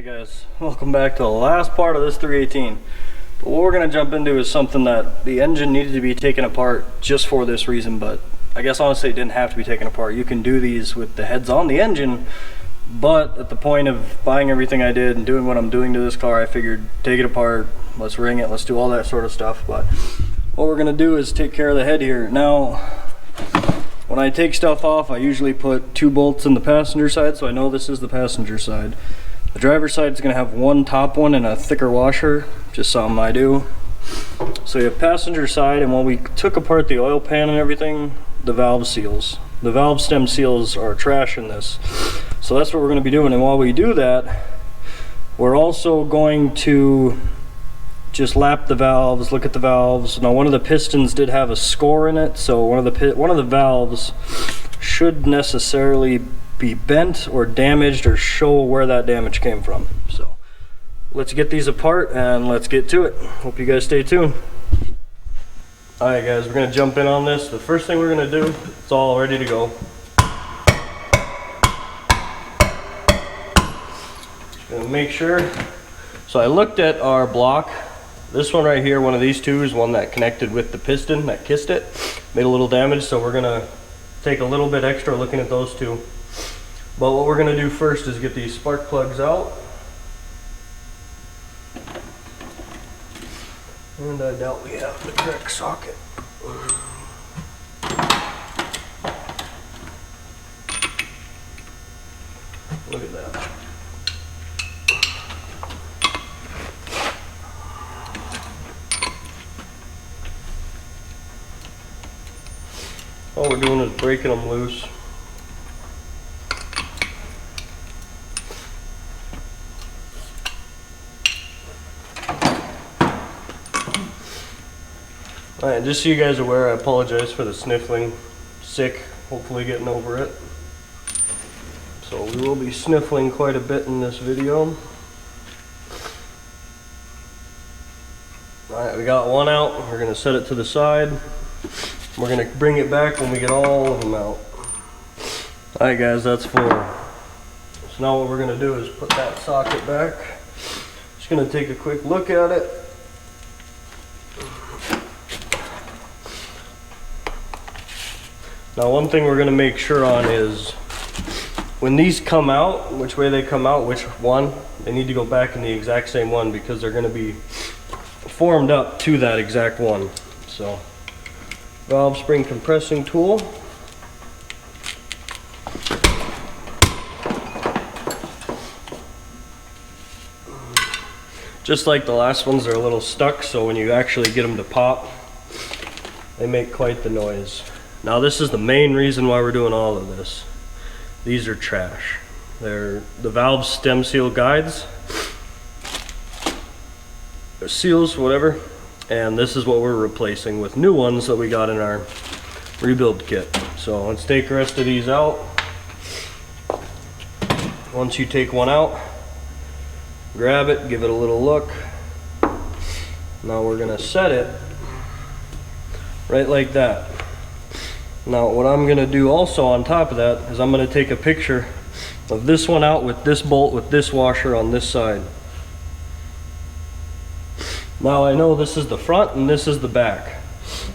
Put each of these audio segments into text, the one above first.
Guys, welcome back to the last part of this 318. But what we're going to jump into is something that the engine needed to be taken apart just for this reason, but I guess honestly it didn't have to be taken apart. You can do these with the heads on the engine, but at the point of buying everything I did and doing what I'm doing to this car, I figured take it apart, let's ring it, let's do all that sort of stuff. But what we're going to do is take care of the head here. Now, when I take stuff off, I usually put 2 bolts in the passenger side, so I know this is the passenger side. The driver's side is going to have one top one and a thicker washer, just something I do. So you have passenger side, and when we took apart the oil pan and everything, the valve seals. The valve stem seals are trash in this. So that's what we're going to be doing, and while we do that, we're also going to just lap the valves, look at the valves. Now one of the pistons did have a score in it, so one of the valves should necessarily be bent or damaged or show where that damage came from. So let's get these apart and let's get to it. Hope you guys stay tuned. Alright guys, we're going to jump in on this. The first thing we're going to do, it's all ready to go. Just going to make sure. So I looked at our block. This one right here, one of these two, is one that connected with the piston that kissed it. Made a little damage, so we're going to take a little bit extra looking at those two. But what we're going to do first is get these spark plugs out. And I doubt we have the correct socket. Look at that. All we're doing is breaking them loose. Alright, just so you guys are aware, I apologize for the sniffling. Sick, hopefully getting over it. So we will be sniffling quite a bit in this video. Alright, we got one out. We're going to set it to the side. We're going to bring it back when we get all of them out. Alright guys, that's 4. So now what we're going to do is put that socket back. Just going to take a quick look at it. Now one thing we're going to make sure on is when these come out, which way they come out, which one, they need to go back in the exact same one because they're going to be formed up to that exact one. So, valve spring compressing tool. Just like the last ones, they're a little stuck, so when you actually get them to pop, they make quite the noise. Now this is the main reason why we're doing all of this. These are trash. They're the valve stem seal guides. They're seals, whatever. And this is what we're replacing with new ones that we got in our rebuild kit. So let's take the rest of these out. Once you take one out, grab it, give it a little look. Now we're gonna set it right like that. Now what I'm going to do also on top of that is I'm going to take a picture of this one out with this bolt with this washer on this side. Now I know this is the front and this is the back,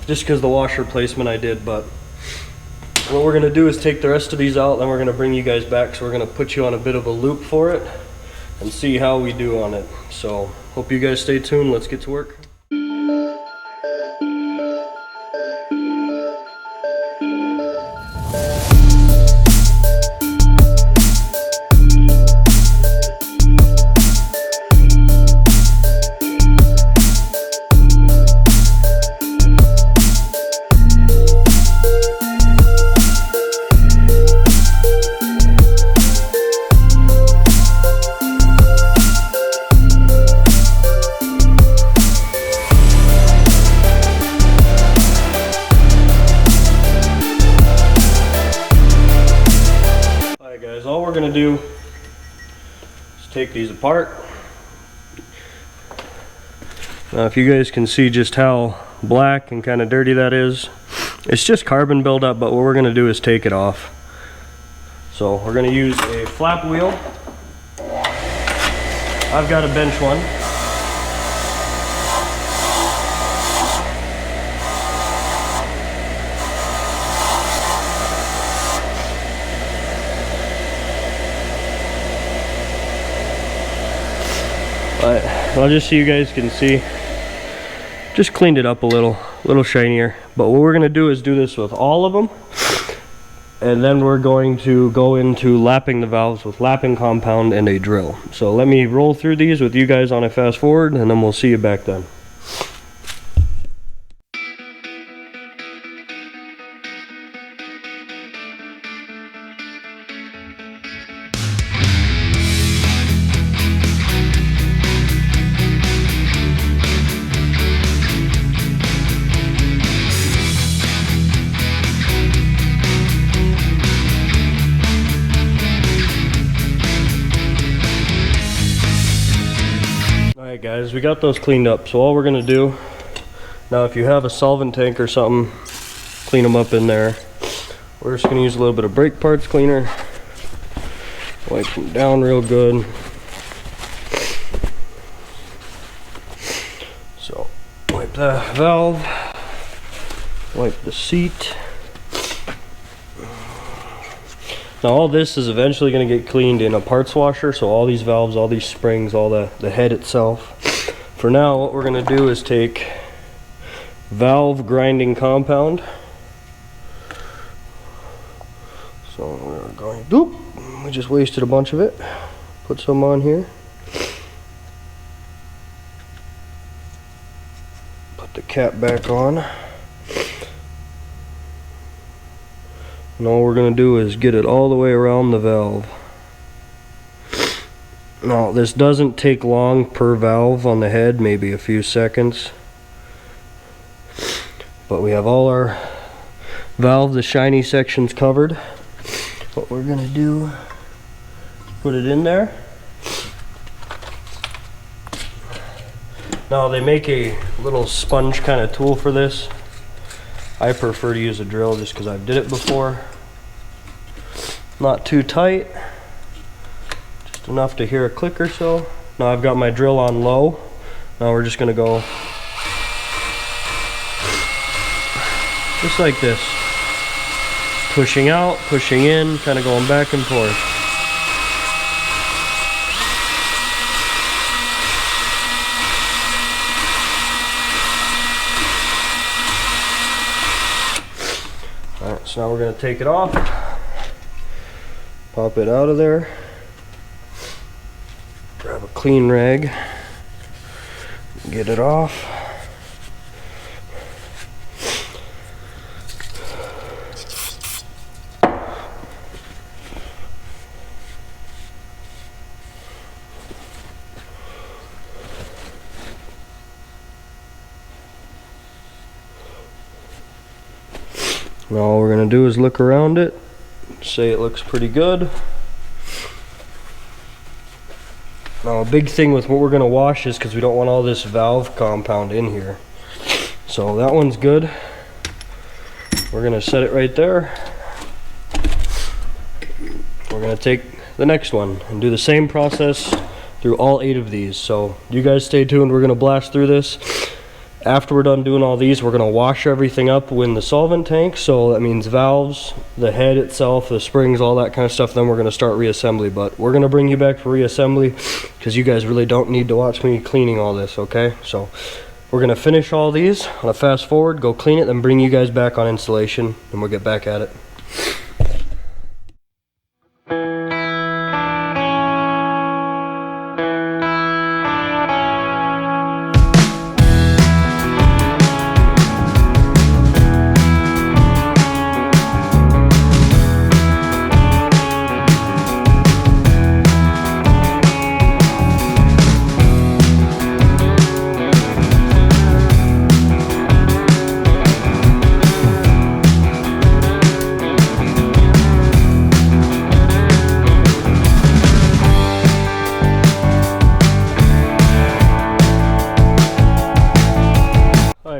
just because the washer placement I did, but what we're going to do is take the rest of these out, then we're going to bring you guys back, so we're going to put you on a bit of a loop for it and see how we do on it. So hope you guys stay tuned, let's get to work. All we're going to do is take these apart. Now if you guys can see just how black and kind of dirty that is, it's just carbon buildup, but what we're going to do is take it off. So we're going to use a flap wheel. I've got a bench one. But I'll just so you guys can see, just cleaned it up a little shinier. But what we're gonna do is do this with all of them, and then we're going to go into lapping the valves with lapping compound and a drill. So let me roll through these with you guys on a fast forward, and then we'll see you back then. Alright guys, we got those cleaned up. So all we're going to do, now if you have a solvent tank or something, clean them up in there. We're just going to use a little bit of brake parts cleaner. Wipe them down real good. So wipe the valve, wipe the seat. Now all this is eventually going to get cleaned in a parts washer, so all these valves, all these springs, all the head itself. For now, what we're going to do is take valve grinding compound. So we're going, oop, we just wasted a bunch of it. Put some on here. Put the cap back on. And all we're going to do is get it all the way around the valve. Now this doesn't take long per valve on the head, maybe a few seconds. But we have all our valve, the shiny sections covered. What we're going to do, put it in there. Now they make a little sponge kind of tool for this. I prefer to use a drill just because I've did it before. Not too tight, just enough to hear a click or so. Now I've got my drill on low. Now we're just gonna go just like this. Pushing out, pushing in, kind of going back and forth. Alright, so now we're going to take it off, pop it out of there, grab a clean rag, get it off. Now all we're going to do is look around it, say it looks pretty good. Now a big thing with what we're going to wash is because we don't want all this valve compound in here. So that one's good. We're going to set it right there. We're going to take the next one and do the same process through all 8 of these. So you guys stay tuned, we're going to blast through this. After we're done doing all these, we're going to wash everything up in the solvent tank. So that means valves, the head itself, the springs, all that kind of stuff. Then we're going to start reassembly. But we're going to bring you back for reassembly because you guys really don't need to watch me cleaning all this, okay? So we're going to finish all these on a fast forward, go clean it, then bring you guys back on installation, and we'll get back at it.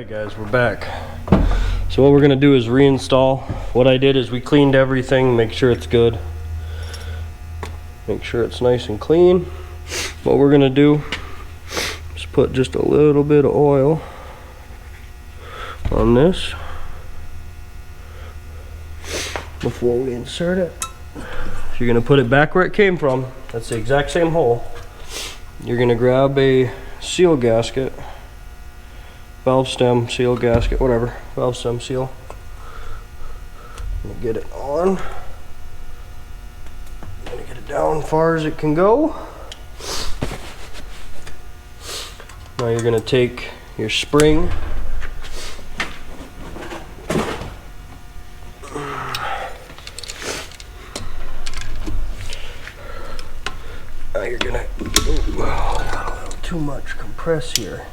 Guys, we're back. So what we're gonna do is reinstall. What I did is we cleaned everything, make sure it's good, make sure it's nice and clean. what we're gonna do is put just a little bit of oil on this before we insert it. So you're gonna put it back where it came from. That's the exact same hole. You're gonna grab a seal gasket, valve stem, seal gasket, whatever, valve stem seal. I'm gonna get it on. I'm gonna get it down as far as it can go. Now you're gonna take your spring, now you're gonna, got a little too much compress here.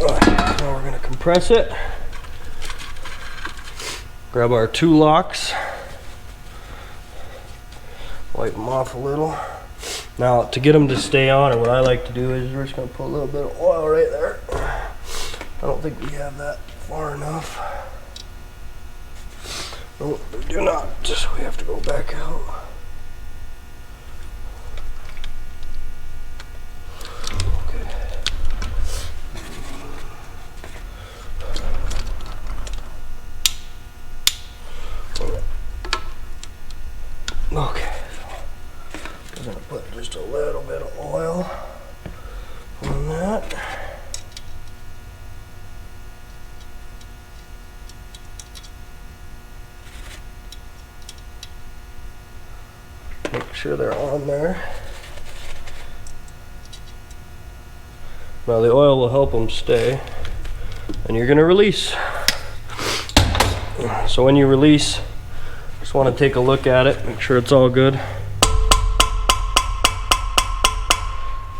Alright, now we're gonna compress it. Grab our 2 locks, wipe them off a little. Now to get them to stay on, or what I like to do is we're just gonna put a little bit of oil right there. I don't think we have that far enough. No, we do not. Just we have to go back out. Okay, so we're gonna put just a little bit of oil on that. Make sure they're on there. Now the oil will help them stay, and you're gonna release. So when you release, just want to take a look at it, make sure it's all good.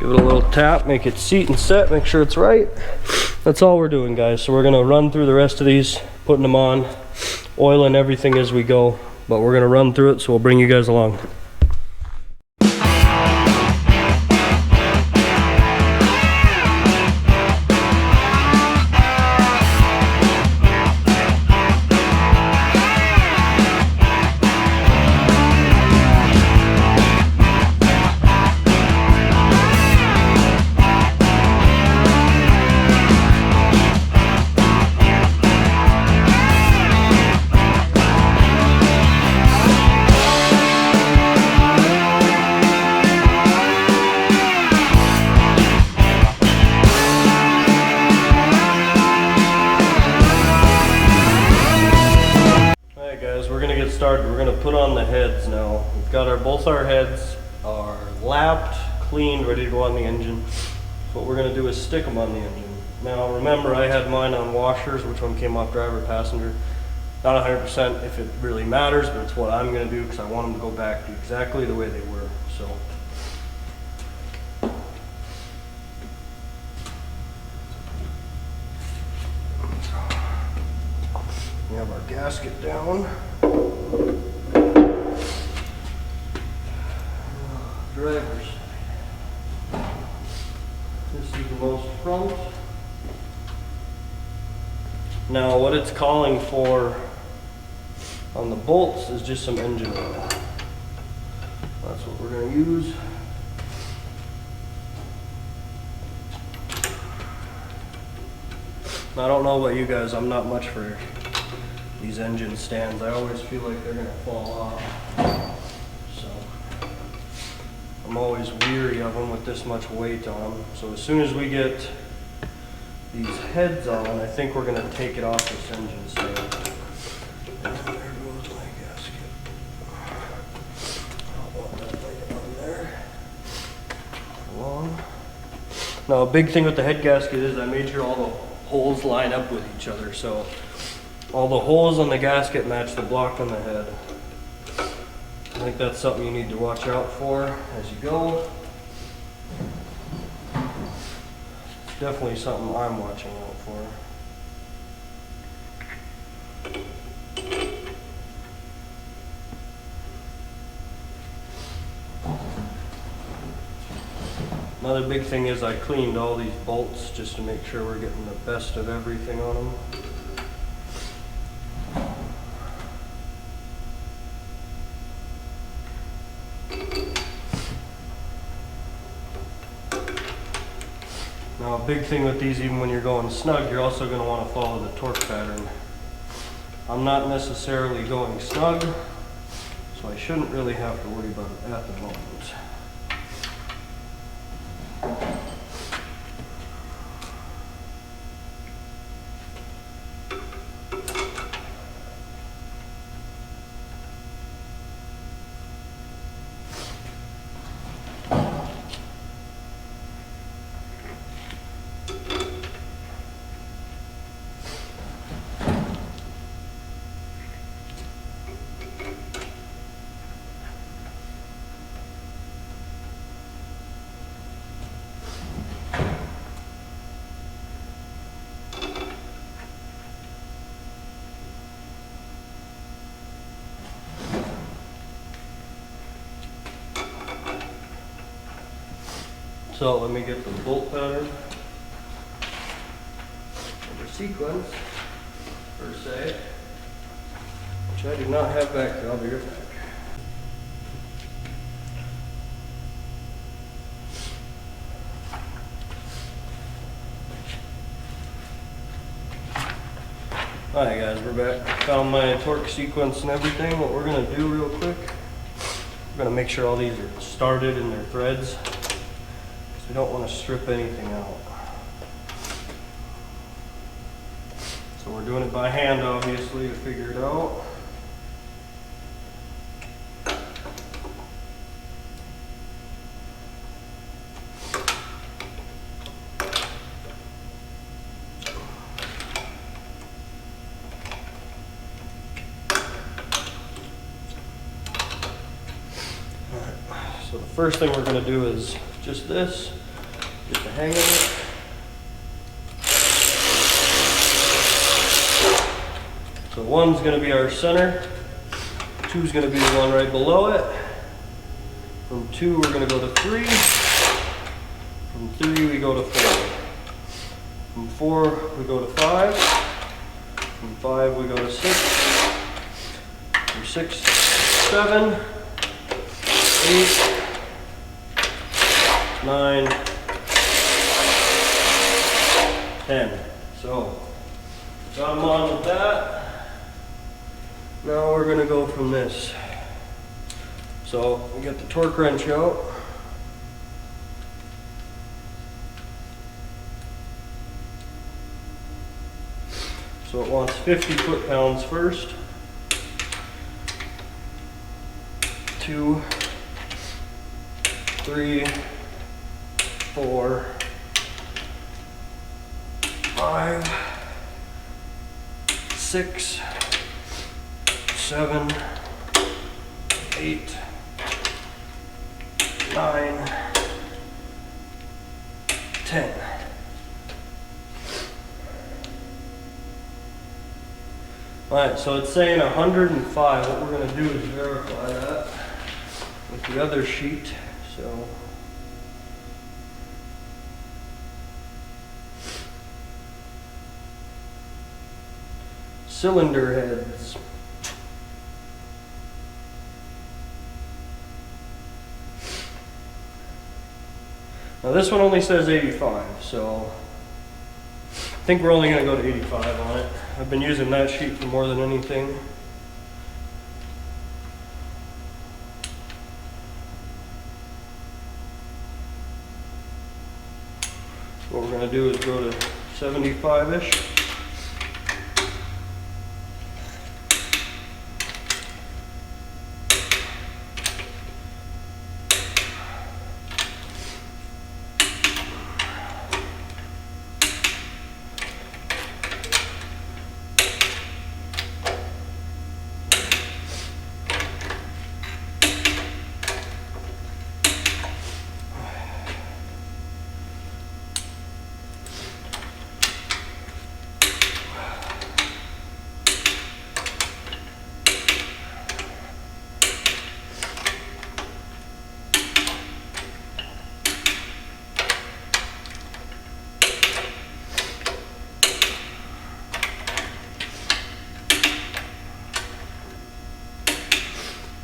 Give it a little tap, make it seat and set, make sure it's right. That's all we're doing, guys. So we're gonna run through the rest of these, putting them on, oiling everything as we go, but we're gonna run through it, so we'll bring you guys along. Started. We're going to put on the heads now. We've got both our heads are lapped, cleaned, ready to go on the engine. What we're going to do is stick them on the engine. Now remember, I had mine on washers. Which one came off driver, passenger? Not 100% if it really matters, but it's what I'm going to do because I want them to go back to exactly the way they were. So we have our gasket down. Driver's side. This is the most front. Now what it's calling for on the bolts is just some engine oil. That's what we're going to use. I don't know about you guys, I'm not much for these engine stands. I always feel like they're going to fall off. So I'm always weary of them with this much weight on them. So as soon as we get these heads on, I think we're going to take it off this engine stand. And there goes my gasket. I don't want that light on there. Long. Now a big thing with the head gasket is I made sure all the holes line up with each other. So all the holes on the gasket match the block on the head. I think that's something you need to watch out for as you go. It's definitely something I'm watching out for. Another big thing is I cleaned all these bolts just to make sure we're getting the best of everything on them. Now a big thing with these, even when you're going snug, you're also going to want to follow the torque pattern. I'm not necessarily going snug, so I shouldn't really have to worry about it at the moment. So let me get the bolt pattern or sequence per se, which I do not have back here. I'll be right back. Alright guys, we're back. Found my torque sequence and everything. What we're going to do real quick, we're going to make sure all these are started in their threads. We don't want to strip anything out. So we're doing it by hand, obviously, to figure it out. Alright, so the first thing we're going to do is just this. Get the hang of it. So one's going to be our center, two's going to be the one right below it. From 2 we're going to go to 3. From 3 we go to 4. From 4 we go to 5. From 5 we go to 6. From 6, 7, 8, 9, 10. So, got them on with that. Now we're going to go from this. So, we get the torque wrench out. So it wants 50 foot-pounds first. 2, 3, 4, 5, 6, 7, 8, 9, 10. Alright, so it's saying 105. What we're going to do is verify that with the other sheet. So cylinder heads. Now this one only says 85, so I think we're only going to go to 85 on it. I've been using that sheet for more than anything. What we're going to do is go to 75-ish.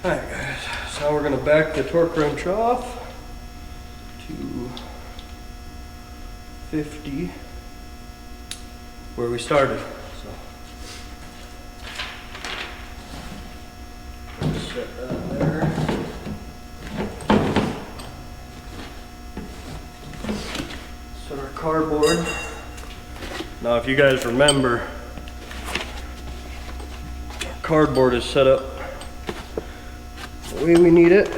Alright guys, so now we're going to back the torque wrench off to 50 where we started. So set that there. Set our cardboard. Now if you guys remember, our cardboard is set up the way we need it.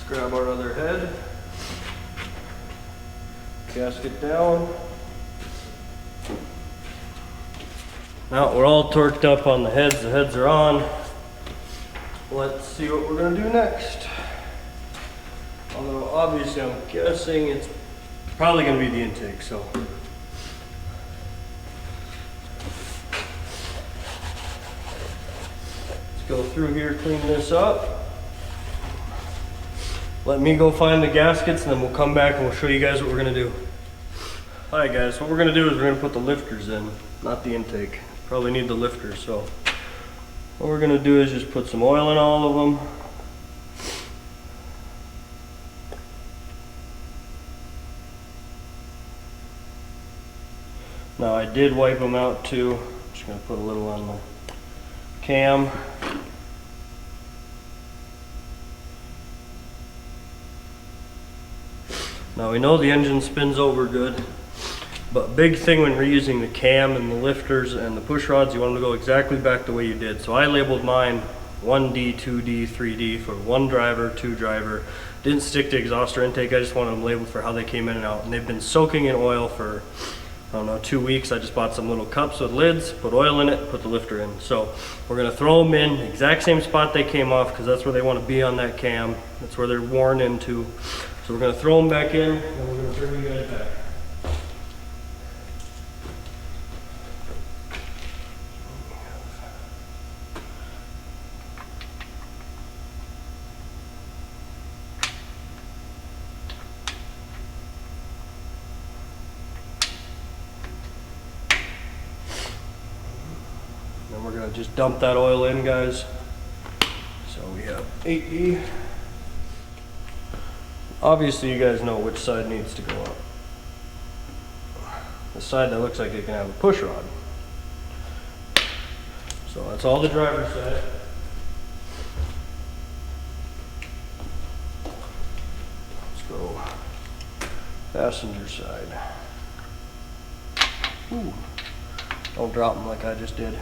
Grab our other head, gasket down. Now we're all torqued up on the heads are on. Let's see what we're gonna do next. Although obviously I'm guessing it's probably gonna be the intake, so. Let's go through here, clean this up. Let me go find the gaskets and then we'll come back and we'll show you guys what we're gonna do. Alright guys, what we're gonna do is we're gonna put the lifters in, not the intake. Probably need the lifters, so. What we're gonna do is just put some oil in all of them. Now I did wipe them out too. I'm just gonna put a little on the cam. Now we know the engine spins over good, but big thing when reusing the cam and the lifters and the push rods, you want them to go exactly back the way you did. So I labeled mine 1D, 2D, 3D for one driver, two driver. Didn't stick to exhaust or intake, I just wanted them labeled for how they came in and out. And they've been soaking in oil for, I don't know, 2 weeks. I just bought some little cups with lids, put oil in it, put the lifter in. So we're gonna throw them in exact same spot they came off because that's where they want to be on that cam. That's where they're worn into. So we're going to throw them back in and we're going to bring you guys back. Then we're going to just dump that oil in, guys. So we have 8E. Obviously you guys know which side needs to go up. The side that looks like it can have a push rod. So that's all the driver's side. Let's go passenger side. Ooh. Don't drop them like I just did.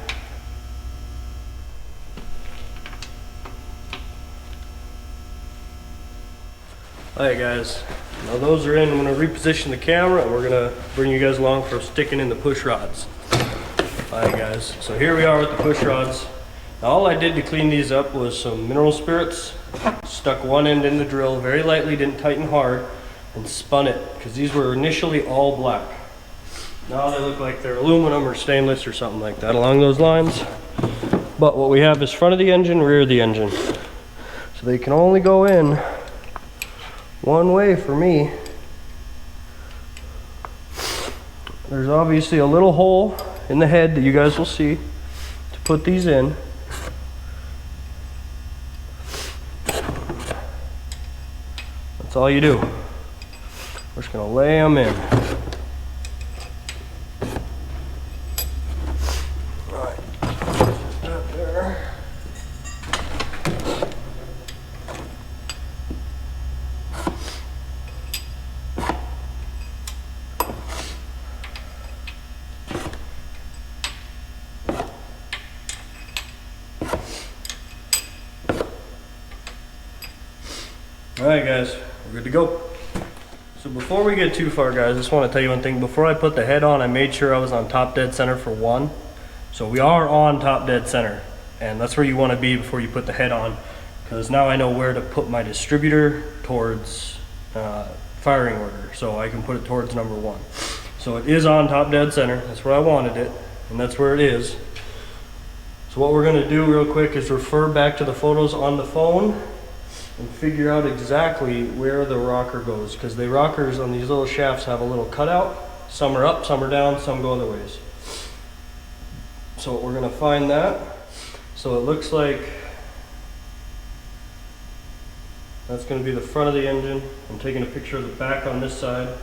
Alright guys, now those are in. I'm going to reposition the camera and we're going to bring you guys along for sticking in the push rods. Alright guys, so here we are with the push rods. Now all I did to clean these up was some mineral spirits, stuck one end in the drill very lightly, didn't tighten hard, and spun it because these were initially all black. Now they look like they're aluminum or stainless or something like that along those lines. But what we have is front of the engine, rear of the engine. So they can only go in one way for me. There's obviously a little hole in the head that you guys will see to put these in. That's all you do. We're just gonna lay them in. Alright guys, we're good to go. So before we get too far guys, I just want to tell you one thing. Before I put the head on, I made sure I was on top dead center for one. So we are on top dead center, and that's where you want to be before you put the head on, because now I know where to put my distributor towards firing order, so I can put it towards number 1. So it is on top dead center. That's where I wanted it, and that's where it is. So what we're going to do real quick is refer back to the photos on the phone and figure out exactly where the rocker goes, because the rockers on these little shafts have a little cutout. Some are up, some are down, some go other ways. So we're going to find that. So it looks like That's going to be the front of the engine. I'm taking a picture of the back on this side.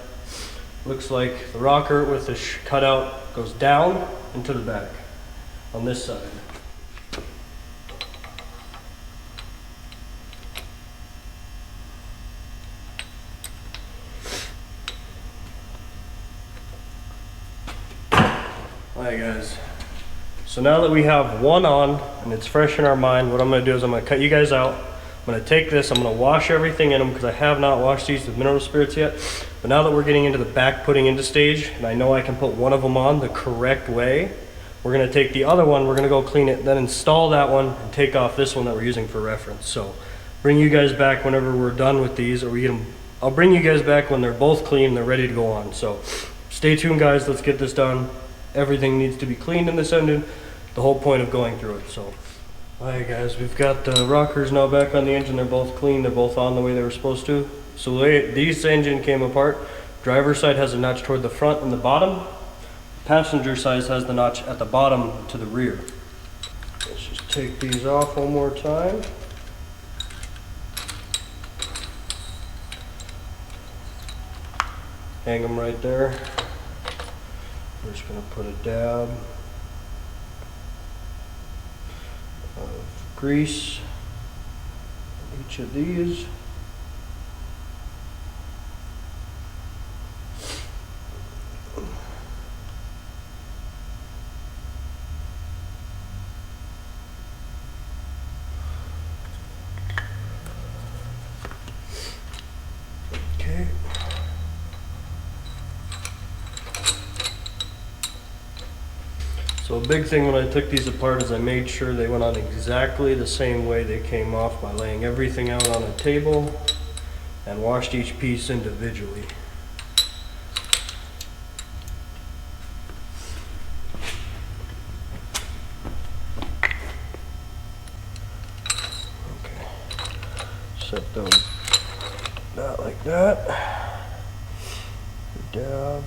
Looks like the rocker with the cutout goes down into the back on this side. Alright guys, so now that we have one on and it's fresh in our mind, what I'm going to do is I'm going to cut you guys out. I'm going to take this, I'm going to wash everything in them because I have not washed these with mineral spirits yet. But now that we're getting into the back putting into stage, and I know I can put one of them on the correct way, we're going to take the other one, we're going to go clean it, then install that one and take off this one that we're using for reference. So bring you guys back whenever we're done with these, or we get them. I'll bring you guys back when they're both clean and they're ready to go on. So stay tuned guys, let's get this done. Everything needs to be cleaned in this engine, the whole point of going through it. So alright guys, we've got the rockers now back on the engine. They're both clean, they're both on the way they were supposed to. So these engine came apart. Driver's side has a notch toward the front and the bottom. Passenger side has the notch at the bottom to the rear. Let's just take these off one more time. Hang them right there. We're just going to put a dab of grease on each of these. Okay. So a big thing when I took these apart is I made sure they went on exactly the same way they came off by laying everything out on a table and washed each piece individually. Okay, set those out like that. Dab.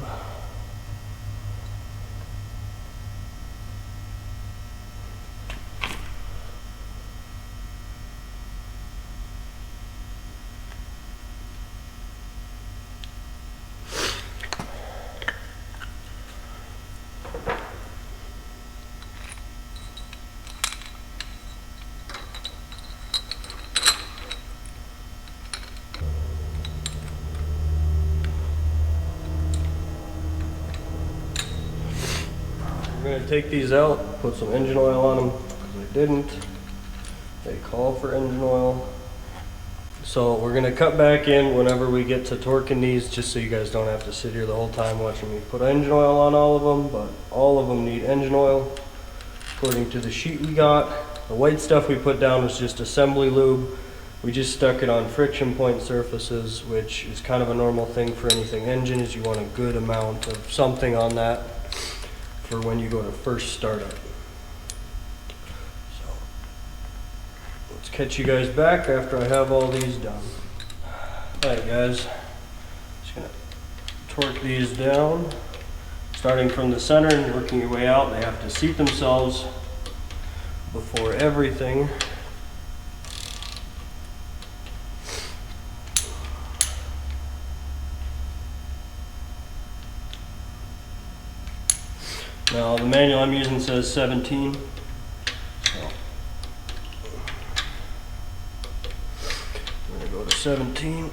We're going to take these out, put some engine oil on them, because I didn't. They call for engine oil. So we're going to cut back in whenever we get to torquing these, just so you guys don't have to sit here the whole time watching me put engine oil on all of them, but all of them need engine oil, according to the sheet we got. The white stuff we put down was just assembly lube. We just stuck it on friction point surfaces, which is kind of a normal thing for anything engine, is you want a good amount of something on that for when you go to first startup. So let's catch you guys back after I have all these done. Alright guys, just gonna torque these down, starting from the center and working your way out. They have to seat themselves before everything. Now the manual I'm using says 17. So I'm going to go to 17.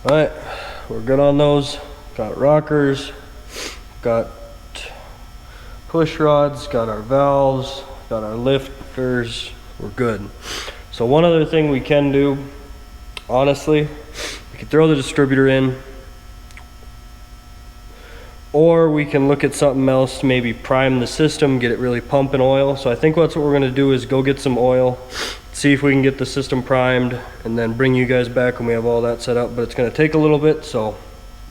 Alright, we're good on those. Got rockers, got push rods, got our valves, got our lifters, we're good. So one other thing we can do, honestly, we can throw the distributor in, or we can look at something else to maybe prime the system, get it really pumping oil. So I think that's what we're gonna do, is go get some oil, see if we can get the system primed, and then bring you guys back when we have all that set up. But it's gonna take a little bit, so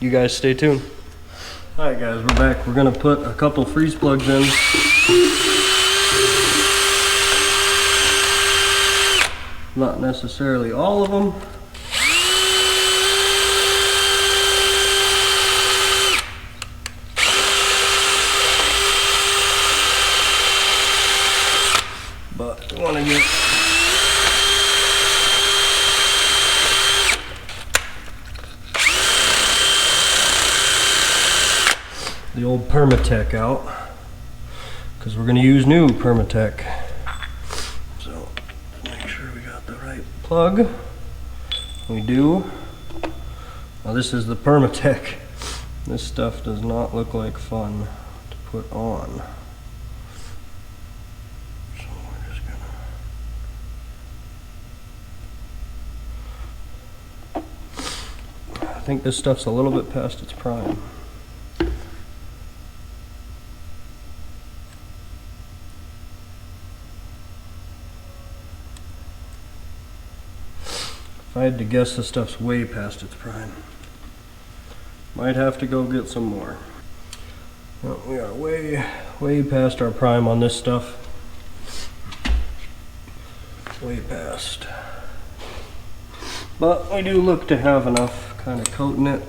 you guys stay tuned. Alright guys, we're back. We're going to put a couple freeze plugs in. Not necessarily all of them. want to get the old Permatech out, because we're going to use new Permatech. So make sure we got the right plug. We do. Now this is the Permatech. This stuff does not look like fun to put on. So we're just gonna... I think this stuff's a little bit past its prime. If I had to guess, this stuff's way past its prime. Might have to go get some more. Well, we are way past our prime on this stuff. Way past. But we do look to have enough kind of coating it.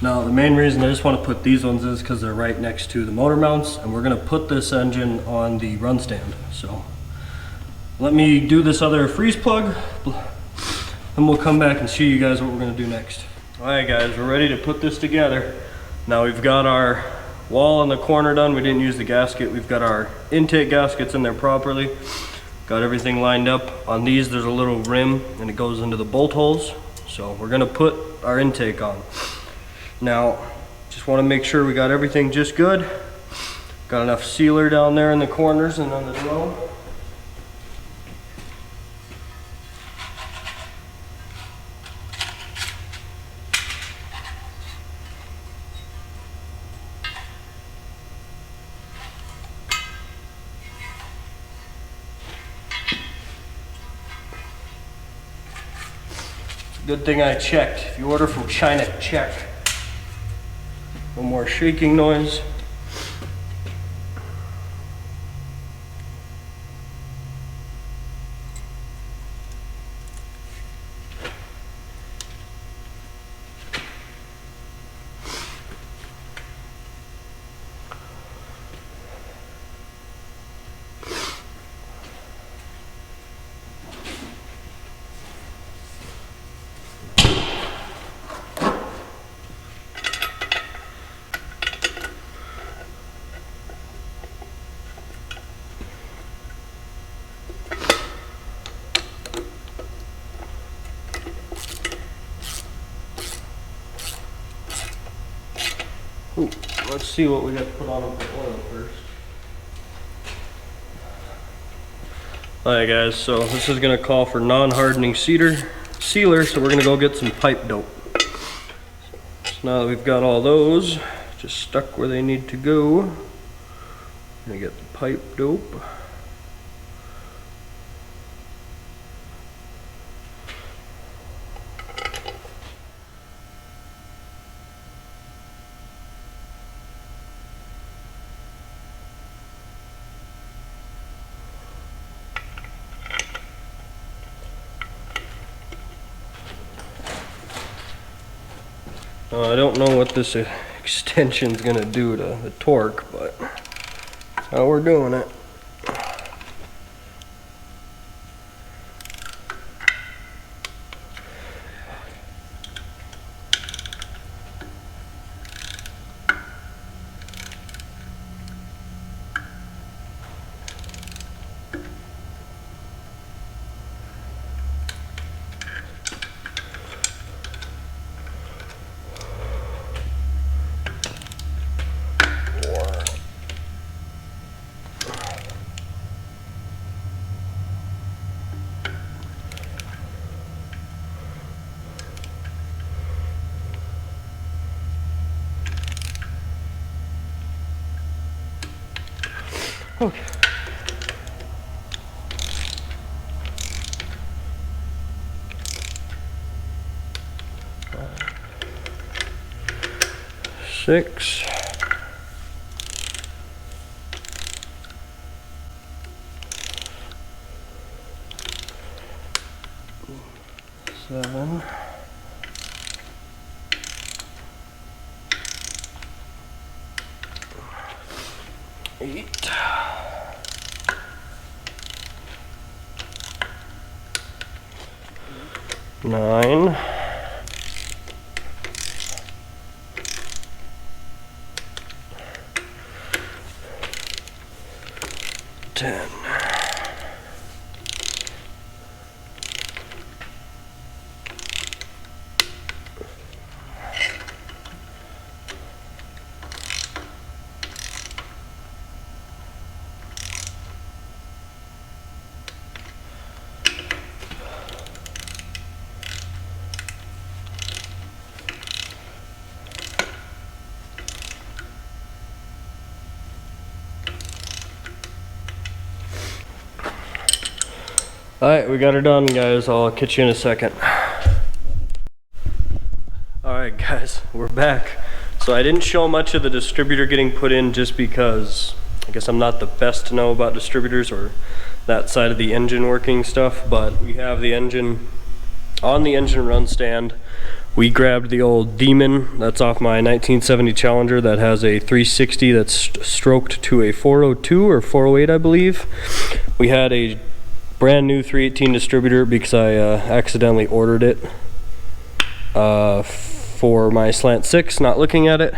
Now the main reason I just want to put these ones is because they're right next to the motor mounts, and we're going to put this engine on the run stand. So let me do this other freeze plug, and we'll come back and show you guys what we're going to do next. Alright guys, we're ready to put this together. Now we've got our wall in the corner done. We didn't use the gasket. We've got our intake gaskets in there properly. Got everything lined up. On these there's a little rim and it goes into the bolt holes. So we're going to put our intake on. Now, just want to make sure we got everything just good. Got enough sealer down there in the corners and on the drum. Good thing I checked. If you order from China, check. No more shaking noise. Ooh, let's see what we got to put on them for oil first. Alright guys, so this is going to call for non-hardening sealer, so we're going to go get some pipe dope. So now that we've got all those just stuck where they need to go, we're going to get the pipe dope. I don't know what this extension is going to do to the torque, but that's how we're doing it. Okay. 6. 7. 8. 9. 10. 'Alright, we got her done, guys. I'll catch you in a second. Alright guys, we're back. So I didn't show much of the distributor getting put in just because I guess I'm not the best to know about distributors or that side of the engine working stuff, but we have the engine on the engine run stand. We grabbed the old Demon that's off my 1970 Challenger that has a 360 that's stroked to a 402 or 408, I believe. We had a brand new 318 distributor because I accidentally ordered it for my slant 6, not looking at it.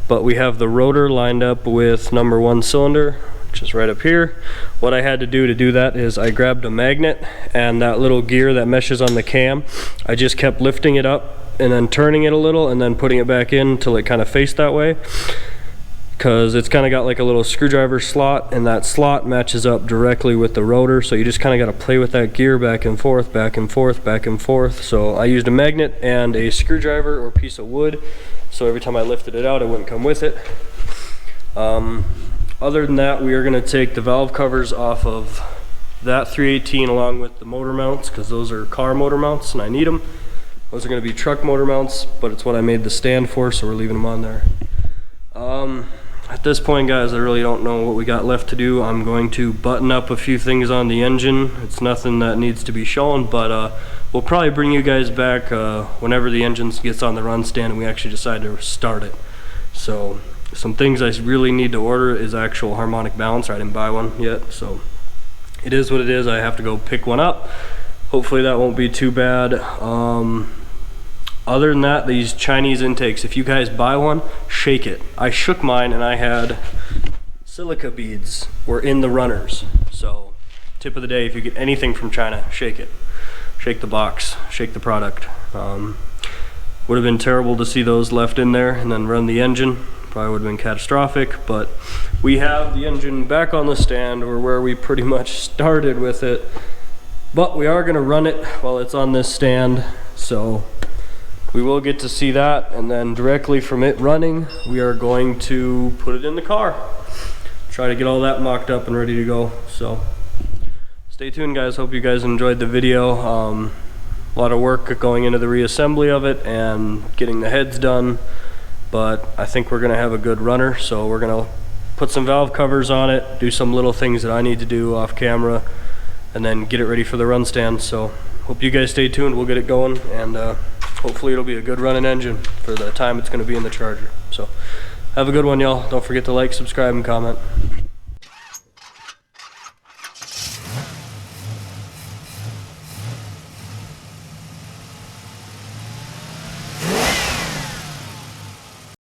But we have the rotor lined up with number 1 cylinder, which is right up here. What I had to do that is I grabbed a magnet and that little gear that meshes on the cam. I just kept lifting it up and then turning it a little and then putting it back in until it kind of faced that way, because it's kind of got like a little screwdriver slot, and that slot matches up directly with the rotor, so you just kind of got to play with that gear back and forth, back and forth, back and forth. So I used a magnet and a screwdriver or piece of wood, so every time I lifted it out it wouldn't come with it. Other than that, we are going to take the valve covers off of that 318 along with the motor mounts, because those are car motor mounts and I need them. Those are going to be truck motor mounts, but it's what I made the stand for, so we're leaving them on there. At this point, guys, I really don't know what we got left to do. I'm going to button up a few things on the engine. It's nothing that needs to be shown, but we'll probably bring you guys back whenever the engine gets on the run stand and we actually decide to start it. So some things I really need to order is actual harmonic balancer. I didn't buy one yet, so it is what it is. I have to go pick one up. Hopefully that won't be too bad. Other than that, these Chinese intakes, if you guys buy one, shake it. I shook mine and I had silica beads were in the runners. So tip of the day, if you get anything from China, shake it. Shake the box, shake the product. Would have been terrible to see those left in there and then run the engine. Probably would have been catastrophic, but we have the engine back on the stand, or where we pretty much started with it. But we are gonna run it while it's on this stand, so we will get to see that, and then directly from it running, we are going to put it in the car. Try to get all that mocked up and ready to go. So stay tuned, guys. Hope you guys enjoyed the video. A lot of work going into the reassembly of it and getting the heads done, but I think we're gonna have a good runner. So we're gonna put some valve covers on it, do some little things that I need to do off camera, and then get it ready for the run stand. So hope you guys stay tuned. We'll get it going, and hopefully it'll be a good running engine for the time it's going to be in the Charger. So have a good one, y'all. Don't forget to like, subscribe, and comment.